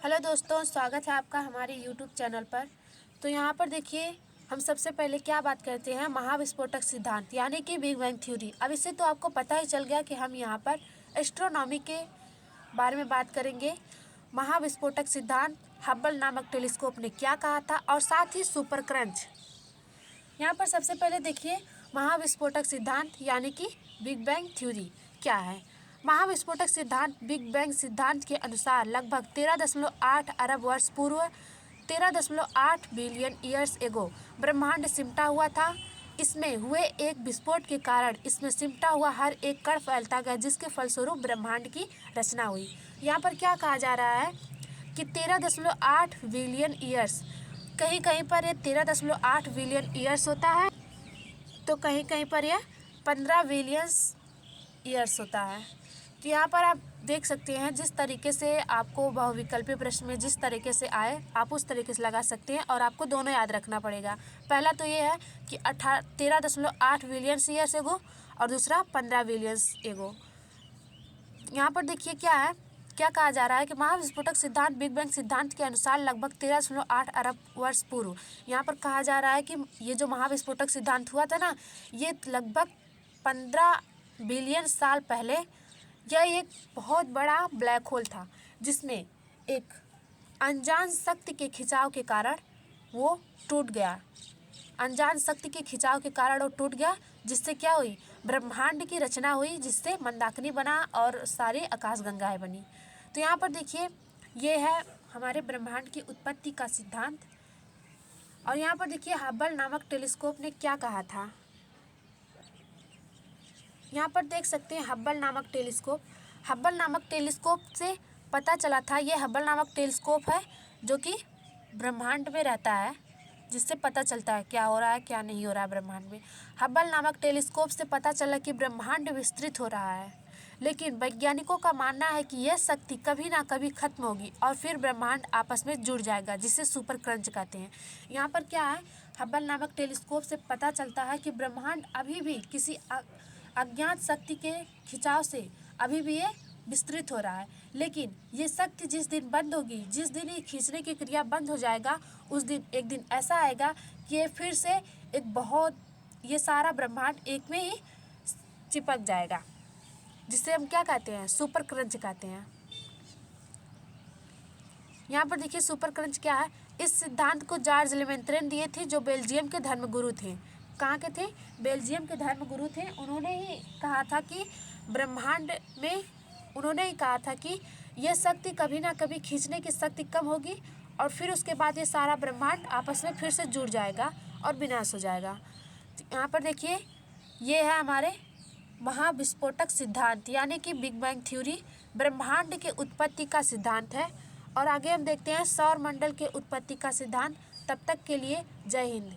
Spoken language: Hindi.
हेलो दोस्तों, स्वागत है आपका हमारे यूट्यूब चैनल पर। तो यहाँ पर देखिए, हम सबसे पहले क्या बात करते हैं, महाविस्फोटक सिद्धांत यानी कि बिग बैंग थ्योरी। अब इससे तो आपको पता ही चल गया कि हम यहाँ पर एस्ट्रोनॉमी के बारे में बात करेंगे। महाविस्फोटक सिद्धांत, हब्बल नामक टेलीस्कोप ने क्या कहा था, और साथ ही सुपर क्रंच। यहाँ पर सबसे पहले देखिए, महाविस्फोटक सिद्धांत यानी कि बिग बैंग थ्योरी क्या है। महाविस्फोटक सिद्धांत बिग बैंग सिद्धांत के अनुसार लगभग 13.8 अरब वर्ष पूर्व 13.8 बिलियन ईयर्स एगो ब्रह्मांड सिमटा हुआ था। इसमें हुए एक विस्फोट के कारण इसमें सिमटा हुआ हर एक कण फैलता गया, जिसके फलस्वरूप ब्रह्मांड की रचना हुई। यहाँ पर क्या कहा जा रहा है कि 13.8 बिलियन ईयर्स, कहीं कहीं पर यह 13.8 बिलियन ईयर्स होता है, तो कहीं कहीं पर यह 15 बिलियन ईयर्स होता है। तो यहाँ पर आप देख सकते हैं, जिस तरीके से आपको बहुविकल्पी प्रश्न में जिस तरीके से आए आप उस तरीके से लगा सकते हैं, और आपको दोनों याद रखना पड़ेगा। पहला तो ये है कि 13.8 बिलियन ईयर्स एगो, और दूसरा 15 बिलियन एगो। यहाँ पर देखिए क्या कहा जा रहा है कि महाविस्फोटक सिद्धांत बिग बैंग सिद्धांत के अनुसार लगभग 13.8 अरब वर्ष पूर्व। यहाँ पर कहा जा रहा है कि ये जो महाविस्फोटक सिद्धांत हुआ था ना, ये लगभग 15 बिलियन साल पहले यह एक बहुत बड़ा ब्लैक होल था, जिसमें एक अनजान शक्ति के खिंचाव के कारण वो टूट गया। अनजान शक्ति के खिंचाव के कारण वो टूट गया, जिससे क्या हुई, ब्रह्मांड की रचना हुई, जिससे मंदाकिनी बना और सारी आकाशगंगाएं बनी। तो यहाँ पर देखिए, ये है हमारे ब्रह्मांड की उत्पत्ति का सिद्धांत। और यहाँ पर देखिए, हब्बल नामक टेलीस्कोप ने क्या कहा था। यहाँ पर देख सकते हैं हब्बल नामक टेलीस्कोप से पता चला था, ये हब्बल नामक टेलीस्कोप है जो कि ब्रह्मांड में रहता है, जिससे पता चलता है क्या हो रहा है क्या नहीं हो रहा है ब्रह्मांड में। हब्बल नामक टेलीस्कोप से पता चला कि ब्रह्मांड विस्तृत हो रहा है, लेकिन वैज्ञानिकों का मानना है कि यह शक्ति कभी ना कभी खत्म होगी और फिर ब्रह्मांड आपस में जुड़ जाएगा, जिसे सुपर क्रंच कहते हैं। यहाँ पर क्या है, हब्बल नामक टेलीस्कोप से पता चलता है कि ब्रह्मांड अभी भी किसी अज्ञात शक्ति के खिंचाव से अभी भी ये विस्तृत हो रहा है, लेकिन ये शक्ति जिस दिन बंद होगी, जिस दिन ये खींचने की क्रिया बंद हो जाएगा, उस दिन एक दिन ऐसा आएगा कि ये फिर से ये सारा ब्रह्मांड एक में ही चिपक जाएगा, जिसे हम क्या कहते हैं, सुपर क्रंच कहते हैं। यहाँ पर देखिए सुपर क्रंच क्या है। इस सिद्धांत को जॉर्ज लेमेंत्रे दिए थे, जो बेल्जियम के धर्मगुरु थे। कहाँ के थे, बेल्जियम के धर्मगुरु थे। उन्होंने ही कहा था कि ब्रह्मांड में, उन्होंने ही कहा था कि यह शक्ति कभी ना कभी खींचने की शक्ति कम होगी, और फिर उसके बाद ये सारा ब्रह्मांड आपस में फिर से जुड़ जाएगा और विनाश हो जाएगा। तो यहाँ पर देखिए, ये है हमारे महाविस्फोटक सिद्धांत यानी कि बिग बैंग थ्योरी, ब्रह्मांड के उत्पत्ति का सिद्धांत है। और आगे हम देखते हैं सौर मंडल के उत्पत्ति का सिद्धांत। तब तक के लिए जय हिंद।